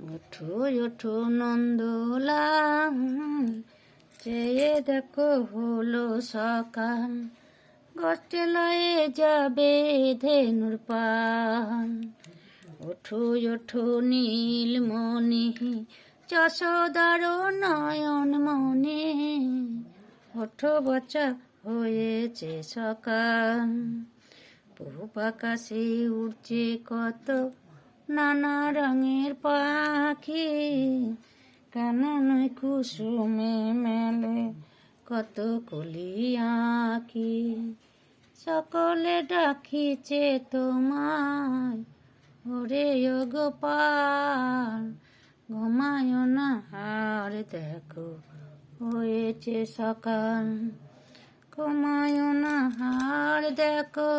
ওঠো ওঠো নন্দলাল, চেয়ে দেখো হলো সকাল, গষ্টে লয়ে যাবে ধেনুর পাল। ওঠো ওঠো নীলমণি, যশোদার নয়ন মনে, ওঠো বাছা হয়েছে সকাল। পূব আকাশে উড়ছে কত নানা রঙের পাখি, কেন নয় কুসুমে মেলে কত কলি আঁখি। সকলে ডাকিছে তোমায় ওরে ও গোপাল, ঘুমায় না আর দেখো হয়েছে সকাল। ঘুমায় না আর দেখো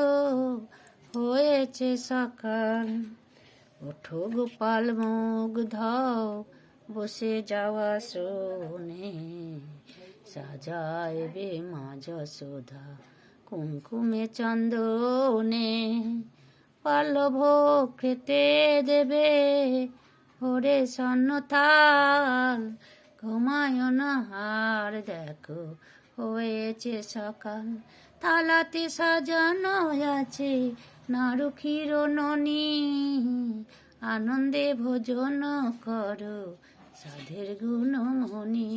হয়েছে সকাল। ওঠো গোপাল মুখ ধাও বসে যাওয়া শোনে, সাজাইবে মা যশোদা কুমকুমে চন্দনে। পালভ খেতে দেবে ওরে স্বর্ণ থাল, ঘুমায় না আর দেখো হয়েছে সকাল। থালাতে সাজানো আছে নাড়ু ক্ষীর ননি, আনন্দে ভোজন করো সাধের গুণমণি।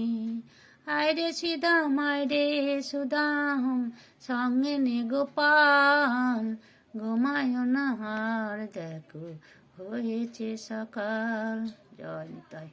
আয়রে সিদাম আয়রে সুদাম, সঙ্গে নে গোপাল, ঘুমায় না আর দেখো হয়েছে সকাল। জয় নিতাই।